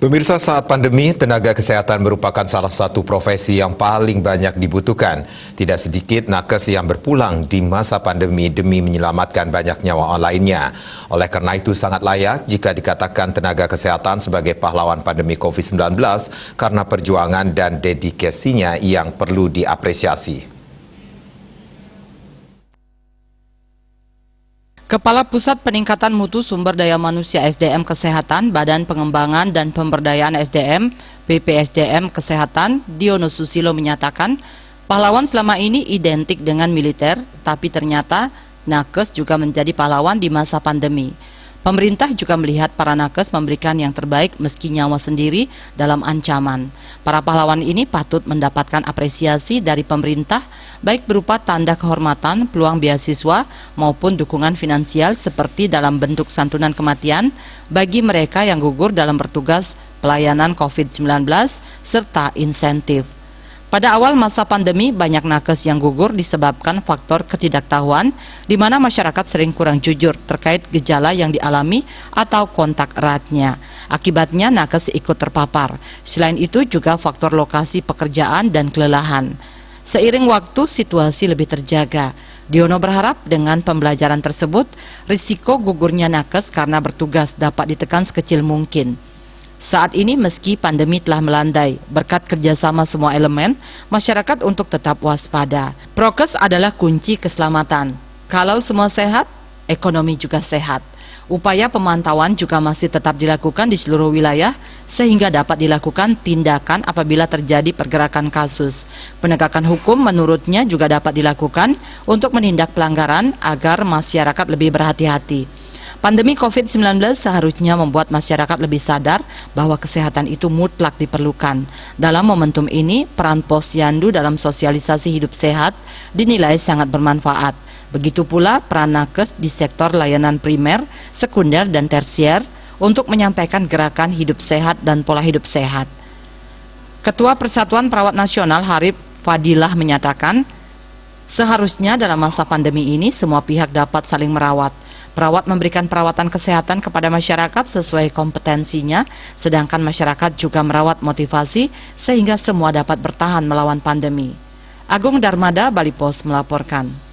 Pemirsa, saat pandemi, tenaga kesehatan merupakan salah satu profesi yang paling banyak dibutuhkan. Tidak sedikit nakes yang berpulang di masa pandemi demi menyelamatkan banyak nyawa lainnya. Oleh karena itu sangat layak jika dikatakan tenaga kesehatan sebagai pahlawan pandemi COVID-19 karena perjuangan dan dedikasinya yang perlu diapresiasi. Kepala Pusat Peningkatan Mutu Sumber Daya Manusia SDM Kesehatan Badan Pengembangan dan Pemberdayaan SDM BPSDM Kesehatan Diono Susilo menyatakan pahlawan selama ini identik dengan militer, tapi ternyata nakes juga menjadi pahlawan di masa pandemi. Pemerintah juga melihat para nakes memberikan yang terbaik meski nyawa sendiri dalam ancaman. Para pahlawan ini patut mendapatkan apresiasi dari pemerintah, baik berupa tanda kehormatan, peluang beasiswa, maupun dukungan finansial seperti dalam bentuk santunan kematian bagi mereka yang gugur dalam bertugas pelayanan COVID-19 serta insentif. Pada awal masa pandemi, banyak nakes yang gugur disebabkan faktor ketidaktahuan, di mana masyarakat sering kurang jujur terkait gejala yang dialami atau kontak eratnya. Akibatnya, nakes ikut terpapar. Selain itu juga faktor lokasi pekerjaan dan kelelahan. Seiring waktu, situasi lebih terjaga. Diono berharap dengan pembelajaran tersebut, risiko gugurnya nakes karena bertugas dapat ditekan sekecil mungkin. Saat ini meski pandemi telah melandai, berkat kerjasama semua elemen, masyarakat untuk tetap waspada. Prokes adalah kunci keselamatan. Kalau semua sehat, ekonomi juga sehat. Upaya pemantauan juga masih tetap dilakukan di seluruh wilayah, sehingga dapat dilakukan tindakan apabila terjadi pergerakan kasus. Penegakan hukum menurutnya juga dapat dilakukan untuk menindak pelanggaran agar masyarakat lebih berhati-hati. Pandemi COVID-19 seharusnya membuat masyarakat lebih sadar bahwa kesehatan itu mutlak diperlukan. Dalam momentum ini, peran Posyandu dalam sosialisasi hidup sehat dinilai sangat bermanfaat. Begitu pula peran nakes di sektor layanan primer, sekunder, dan tersier untuk menyampaikan gerakan hidup sehat dan pola hidup sehat. Ketua Persatuan Perawat Nasional Harif Fadilah menyatakan, seharusnya dalam masa pandemi ini semua pihak dapat saling merawat. Perawat memberikan perawatan kesehatan kepada masyarakat sesuai kompetensinya, sedangkan masyarakat juga merawat motivasi sehingga semua dapat bertahan melawan pandemi. Agung Darmada, Bali Pos melaporkan.